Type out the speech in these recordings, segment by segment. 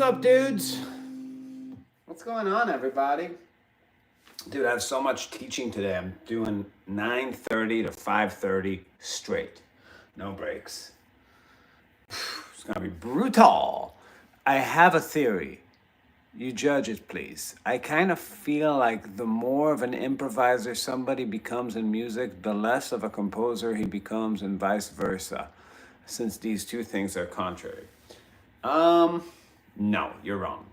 up, dudes? What's going on, everybody? Dude, I have so much teaching today. I'm doing 9:30 to 5:30 straight. No breaks. It's gonna be brutal. I have a theory. You judge it, please. I kind of feel like the more of an improviser somebody becomes in music, the less of a composer he becomes, and vice versa, since these two things are contrary. No, you're wrong.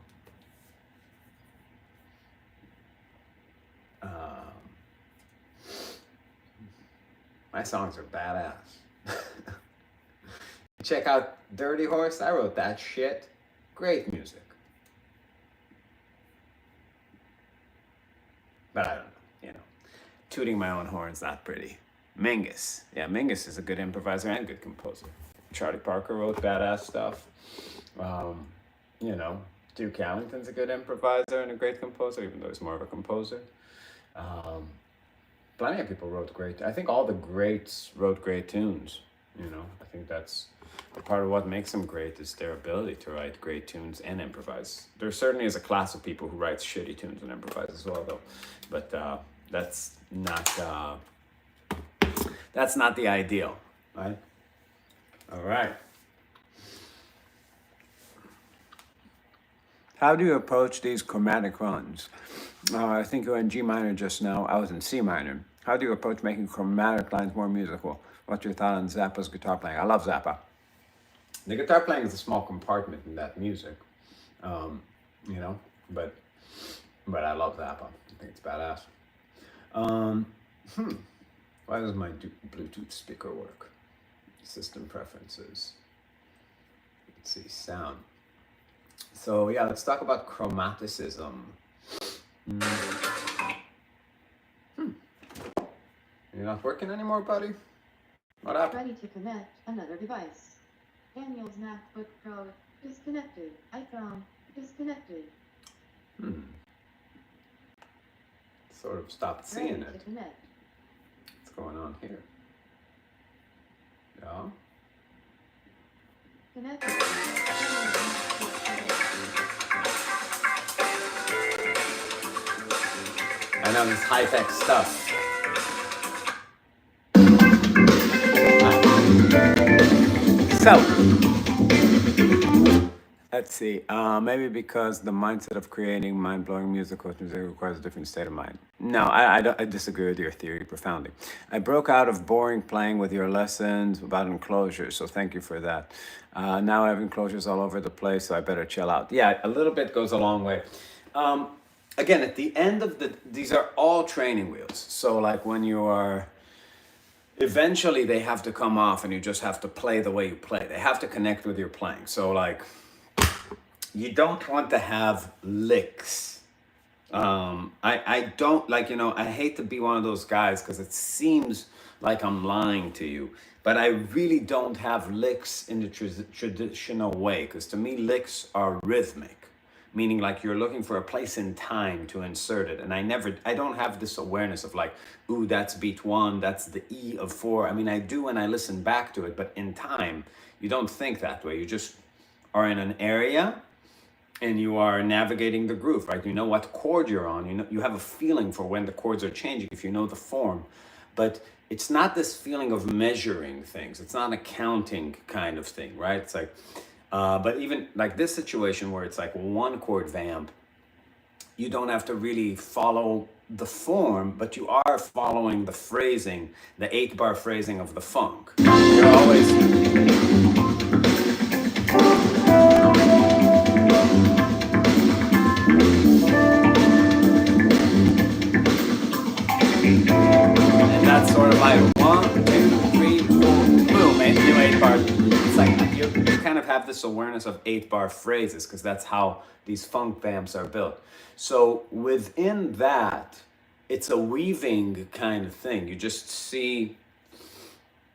My songs are badass. Check out Dirty Horse. I wrote that shit. Great music. But I don't know, tooting my own horn's not pretty. Mingus. Yeah, Mingus is a good improviser and good composer. Charlie Parker wrote badass stuff. Duke Ellington's a good improviser and a great composer, even though he's more of a composer. Plenty of people wrote great. I think all the greats wrote great tunes. I think that's part of what makes them great is their ability to write great tunes and improvise. There certainly is a class of people who writes shitty tunes and improvise as well, though. But that's not the ideal, right? All right. How do you approach these chromatic runs? I think you were in G minor just now. I was in C minor. How do you approach making chromatic lines more musical? What's your thought on Zappa's guitar playing? I love Zappa. The guitar playing is a small compartment in that music, but I love Zappa. I think it's badass. Why does my Bluetooth speaker work? System preferences. Let's see, sound. So yeah, let's talk about chromaticism. You're not working anymore, buddy? What happened? Ready to connect another device. Daniel's MacBook Pro disconnected. iPhone disconnected. Sort of stopped seeing Ready it. to connect. What's going on here? Yeah. Connected. I know this high-tech stuff. So, let's see. Maybe because the mindset of creating mind-blowing music requires a different state of mind. No, I disagree with your theory profoundly. I broke out of boring playing with your lessons about enclosures, so thank you for that. Now I have enclosures all over the place, so I better chill out. Yeah, a little bit goes a long way. Again, at the end of these are all training wheels. So like when you are, eventually they have to come off and you just have to play the way you play. They have to connect with your playing. So like, you don't want to have licks. I don't like, I hate to be one of those guys because it seems like I'm lying to you, but I really don't have licks in the traditional way, because to me, licks are rhythmic. Meaning like you're looking for a place in time to insert it. And I don't have this awareness of like, ooh, that's beat 1, that's the E of 4. I mean, I do when I listen back to it, but in time, you don't think that way. You just are in an area and you are navigating the groove, right? You know what chord you're on. You have a feeling for when the chords are changing if you know the form. But it's not this feeling of measuring things. It's not a counting kind of thing, right? It's like, but even like this situation where it's like one chord vamp, you don't have to really follow the form, but you are following the phrasing, the 8-bar phrasing of the funk. You're always... And that's sort of like 1, 2, 3, 4, boom, new 8-bar. It's like you kind of have this awareness of 8-bar phrases because that's how these funk vamps are built. So within that, it's a weaving kind of thing. You just see,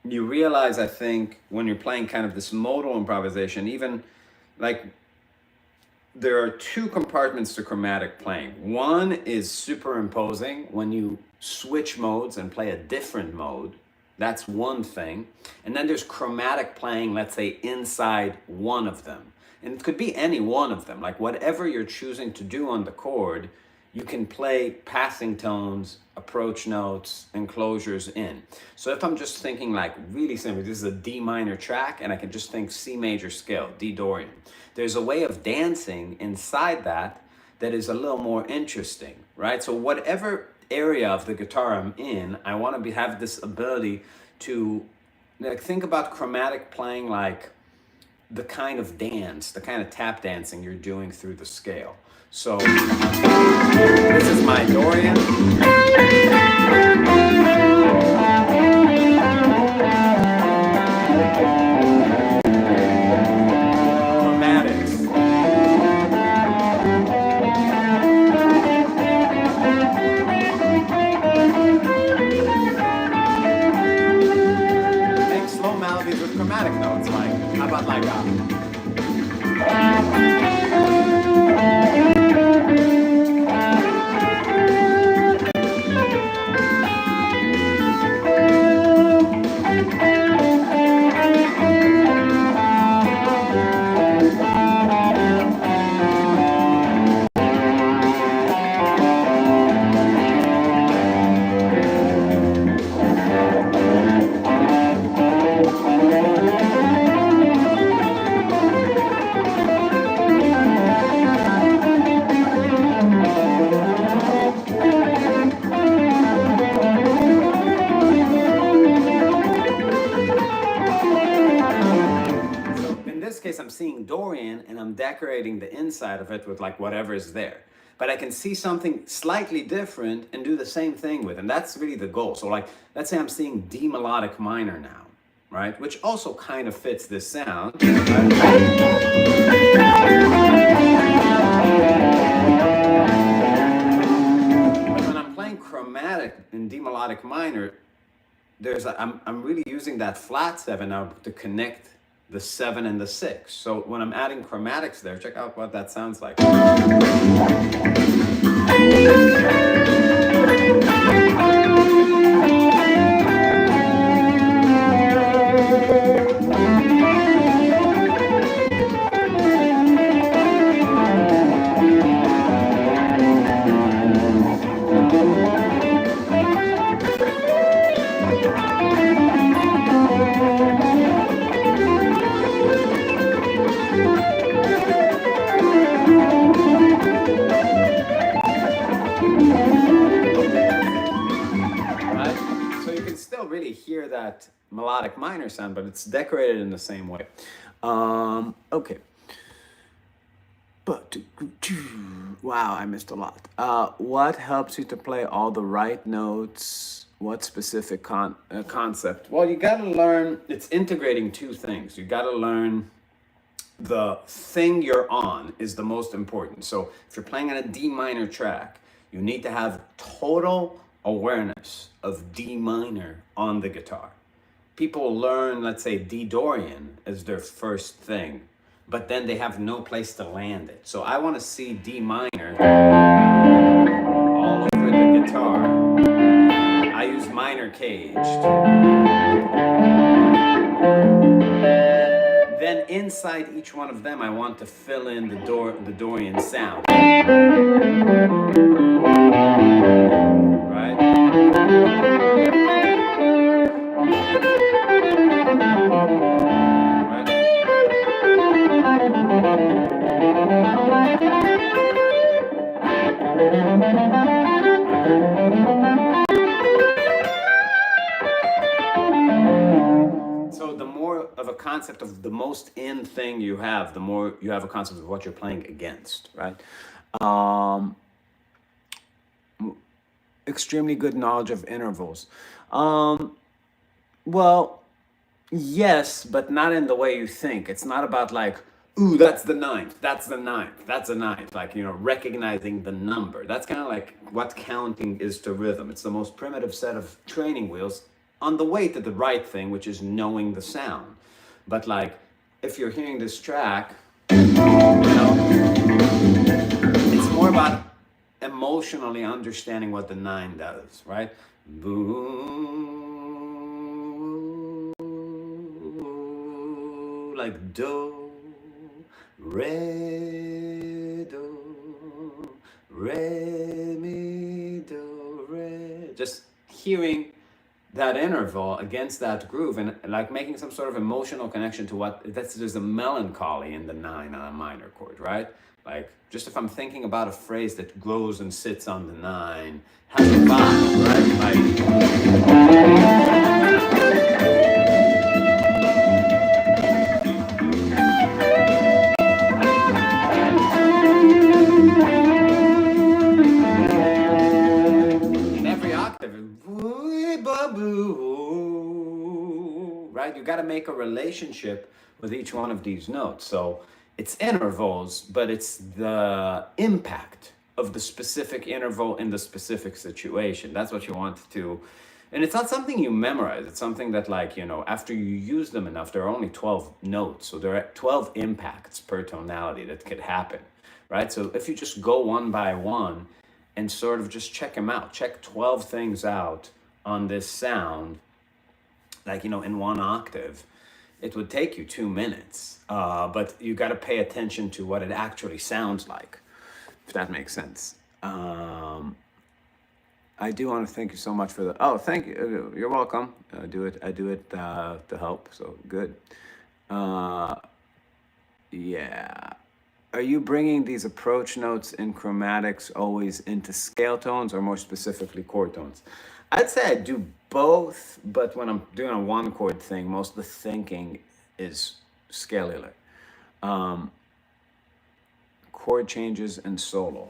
you realize, I think, when you're playing kind of this modal improvisation, even like there are 2 compartments to chromatic playing. One is superimposing, when you switch modes and play a different mode. That's one thing. And then there's chromatic playing, let's say, inside one of them. And it could be any one of them. Like whatever you're choosing to do on the chord, you can play passing tones, approach notes, and closures in. So if I'm just thinking like really simple, this is a D minor track, and I can just think C major scale, D Dorian. There's a way of dancing inside that that is a little more interesting, right? So whatever area of the guitar I'm in, I want to have this ability to like think about chromatic playing like the kind of dance, the kind of tap dancing you're doing through the scale. So this is my Dorian. Chromatics. Make slow melodies with chromatic notes, like how about like I'm seeing Dorian and I'm decorating the inside of it with like whatever is there. But I can see something slightly different and do the same thing with, and that's really the goal. So like, let's say I'm seeing D melodic minor now, right? Which also kind of fits this sound. Right? But when I'm playing chromatic in D melodic minor, I'm really using that flat 7 now to connect the 7 and the 6. So when I'm adding chromatics there, check out what that sounds like. Really hear that melodic minor sound, but it's decorated in the same way. Okay. But wow, I missed a lot. What helps you to play all the right notes? What specific concept? Well, you got to learn. It's integrating two things. You got to learn the thing you're on is the most important. So if you're playing on a D minor track, you need to have total awareness of D minor on the guitar. People learn, let's say, D Dorian as their first thing, but then they have no place to land it. So I want to see D minor all over the guitar. I use minor caged. Then inside each one of them, I want to fill in the Dorian sound. Right? So the more of a concept of the most in thing you have, the more you have a concept of what you're playing against, right? Extremely good knowledge of intervals. Well, yes, but not in the way you think. It's not about like, ooh, that's the ninth, that's the ninth, that's the ninth. Like, you know, recognizing the number. That's kind of like what counting is to rhythm. It's the most primitive set of training wheels on the way to the right thing, which is knowing the sound. But like, if you're hearing this track, you know, it's more about emotionally understanding what the 9 does, right? Boo, like do, Re, do, re, mi, do, re. Just hearing that interval against that groove and like making some sort of emotional connection to what there's a melancholy in the 9 on a minor chord, right? Like just if I'm thinking about a phrase that grows and sits on the 9, has a vibe, right? Like in every octave, right? You got to make a relationship with each one of these notes. So it's intervals, but it's the impact of the specific interval in the specific situation. That's what you want to. And it's not something you memorize. It's something that, like, after you use them enough, there are only 12 notes. So there are 12 impacts per tonality that could happen, right? So if you just go one by one and sort of just check them out, check 12 things out on this sound, like, in one octave, it would take you 2 minutes. But you got to pay attention to what it actually sounds like, if that makes sense. I do want to thank you so much for the. Oh, thank you. You're welcome. I do it to help. So good. Yeah. Are you bringing these approach notes in chromatics always into scale tones or more specifically chord tones? I'd say I do both, but when I'm doing a one chord thing, most of the thinking is scalular. Chord changes and solo.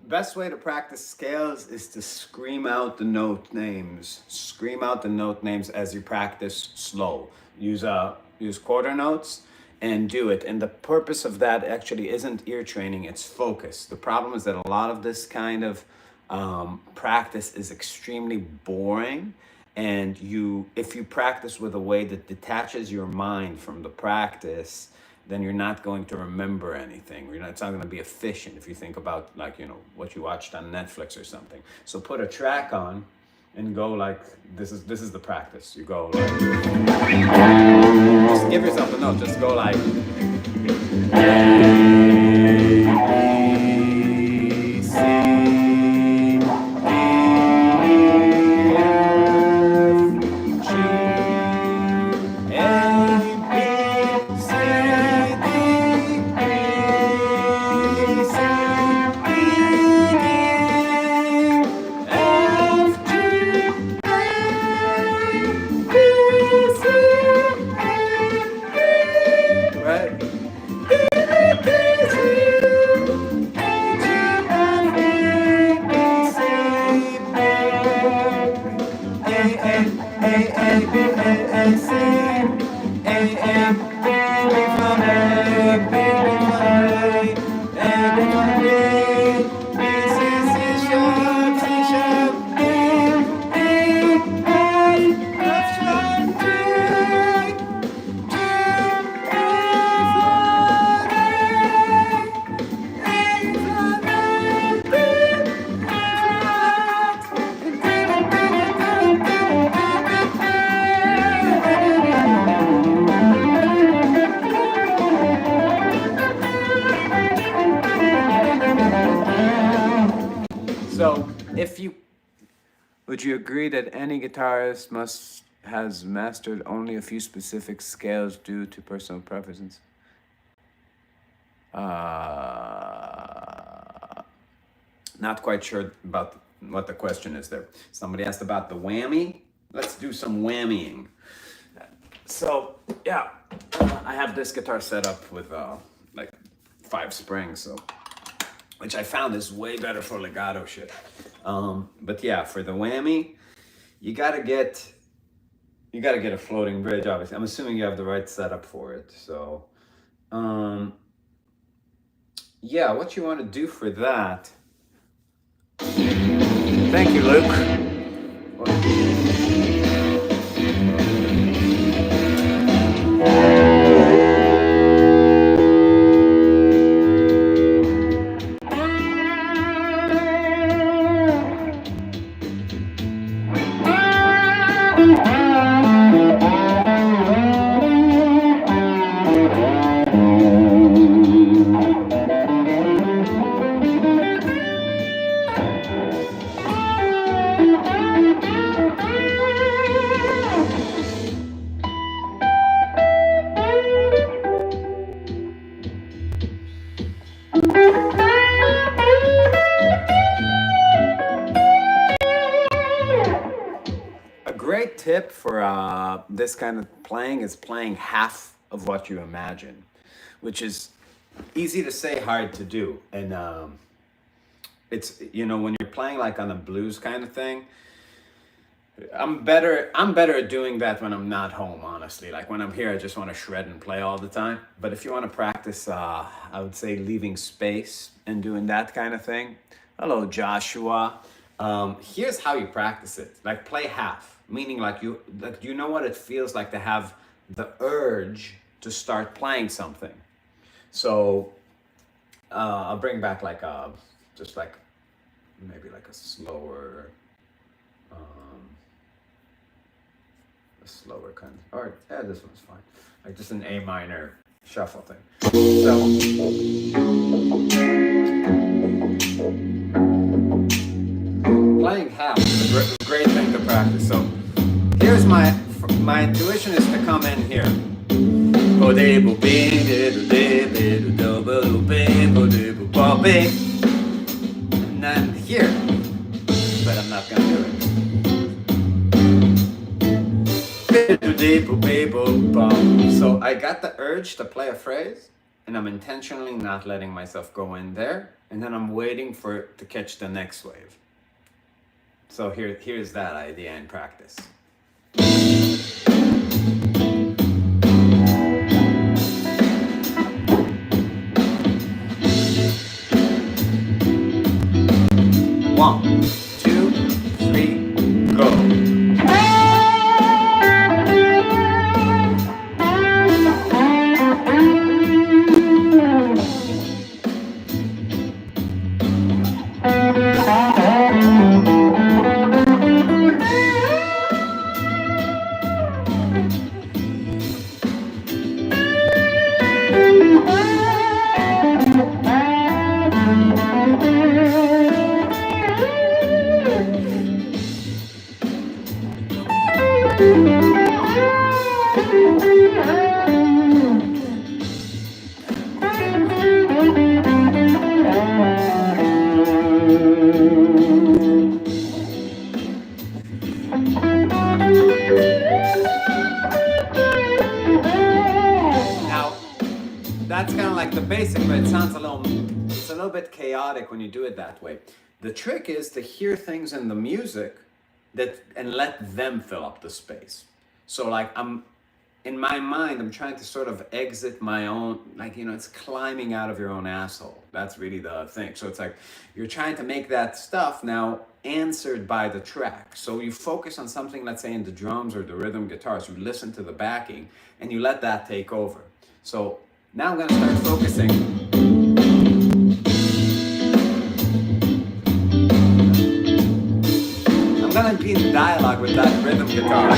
Best way to practice scales is to scream out the note names. Scream out the note names as you practice slow. Use quarter notes and do it. And the purpose of that actually isn't ear training, it's focus. The problem is that a lot of this kind of practice is extremely boring. And if you practice with a way that detaches your mind from the practice, then you're not going to remember anything. It's not going to be efficient if you think about, like, what you watched on Netflix or something. So put a track on and go like, this is the practice. You go like, just give yourself a note, just go like, A, B, C, if you would you agree that any guitarist must has mastered only a few specific scales due to personal preferences? Not quite sure about what the question is there. Somebody asked about the whammy. Let's do some whammying. So yeah, I have this guitar set up with like 5 springs, so which I found is way better for legato shit. But yeah, for the whammy, you gotta get a floating bridge. Obviously, I'm assuming you have the right setup for it. So yeah, what you want to do for that? Thank you, Luke. Great tip for this kind of playing is playing half of what you imagine, which is easy to say, hard to do. And it's, you know, when you're playing like on a blues kind of thing, I'm better at doing that when I'm not home, honestly. Like when I'm here, I just want to shred and play all the time. But if you want to practice, I would say leaving space and doing that kind of thing. Hello, Joshua. Here's how you practice it. Like play half. Meaning like you know what it feels like to have the urge to start playing something. So I'll bring back like just like maybe like a slower kind of, or yeah, this one's fine. Like just an A minor shuffle thing. So playing half is a great thing to practice. So here's my intuition is to come in here. And then here, but I'm not gonna do it. So I got the urge to play a phrase, and I'm intentionally not letting myself go in there, and then I'm waiting for it to catch the next wave. So here's that idea in practice. One, 2, 3, go. That's kind of like the basic, but it sounds it's a little bit chaotic when you do it that way. The trick is to hear things in the music and let them fill up the space. So like in my mind, I'm trying to sort of exit my own, like, you know, it's climbing out of your own asshole. That's really the thing. So it's like, you're trying to make that stuff now answered by the track. So you focus on something, let's say in the drums or the rhythm guitars, you listen to the backing and you let that take over. So now I'm gonna start focusing. I'm gonna be in dialogue with that rhythm guitar.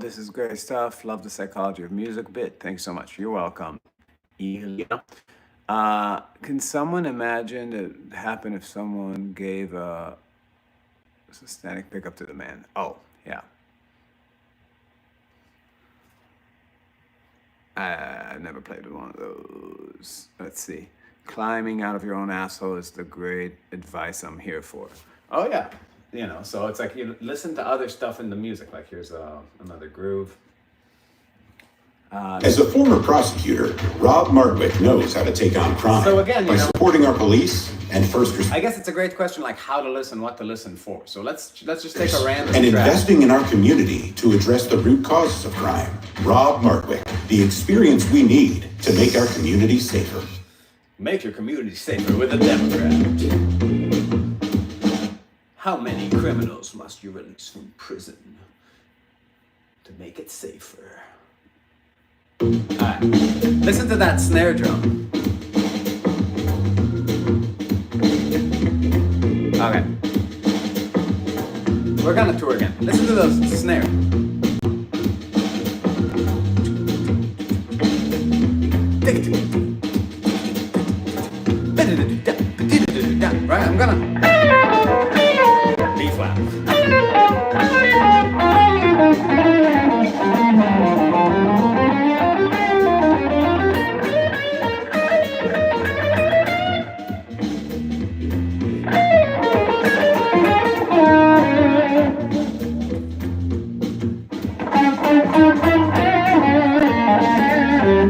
this is great stuff. Love the psychology of music bit. Thanks so much. You're welcome. Ilya. Can someone imagine it happen if someone gave a static pickup to the man? Oh, yeah. I've never played with one of those. Let's see. Climbing out of your own asshole is the great advice I'm here for. Oh, yeah. You know, so it's like you listen to other stuff in the music. Like here's another groove. As a former prosecutor, Rob Martwick knows how to take on crime So again, by supporting our police and first responders. I guess it's a great question, like how to listen, what to listen for. So let's just take a random and track. investing in our community to address the root causes of crime. Rob Martwick, the experience we need to make our community safer. Make your community safer with a Democrat. How many criminals must you release from prison to make it safer? Alright, listen to that snare drum. Okay. We're gonna tour again. Listen to those snare. Right, I'm gonna B flat.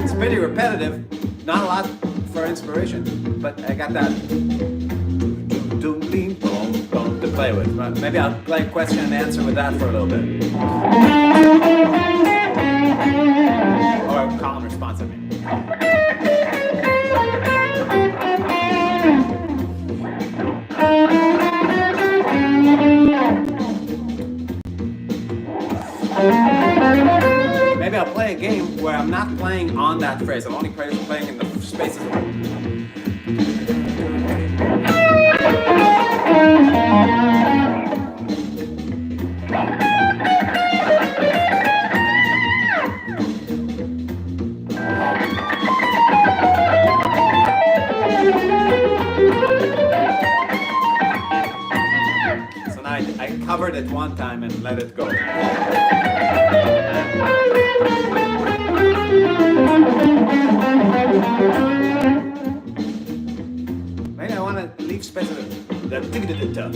It's pretty repetitive, not a lot for inspiration, but I got that to play with. Maybe I'll play question and answer with that for a little bit. Or call and response, I mean. Maybe I'll play a game where I'm not playing on that phrase. I'm only playing in the spaces. So now I covered it one time and let it go. Maybe I want to leave space for the tick-a-tick-a-tick.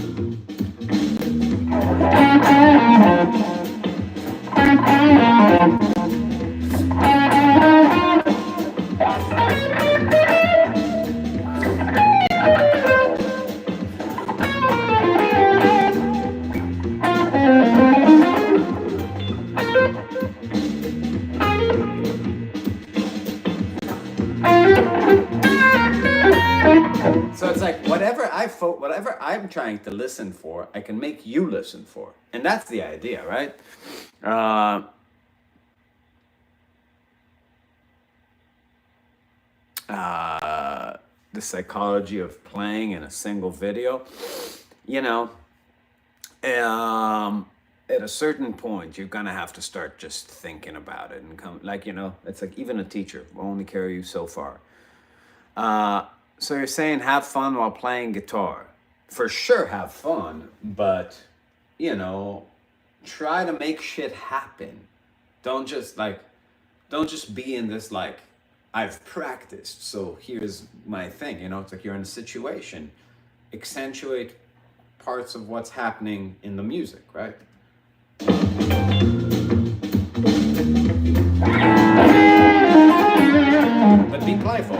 So it's like whatever I'm trying to listen for, I can make you listen for, and that's the idea, right? The psychology of playing in a single video, you know. At a certain point, you're gonna have to start just thinking about it and come, like, you know, it's like even a teacher will only carry you so far. So you're saying have fun while playing guitar. For sure have fun, but, you know, try to make shit happen. Don't just be in this like, I've practiced, so here's my thing. You know, it's like you're in a situation. Accentuate parts of what's happening in the music, right? But be playful.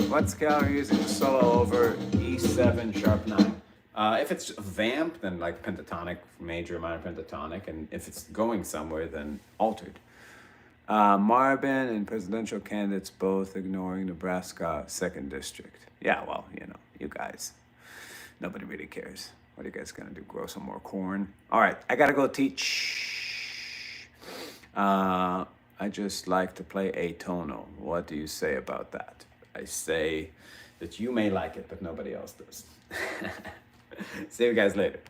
What scale are you using to solo over E7 sharp 9? If it's vamped, then like pentatonic, major, minor pentatonic, and if it's going somewhere, then altered. Marvin and presidential candidates both ignoring Nebraska 2nd District. Yeah, well, you know, you guys, nobody really cares. What are you guys gonna do, grow some more corn? All right, I gotta go teach. I I just like to play atonal. What do you say about that? I say that you may like it, but nobody else does. See you guys later.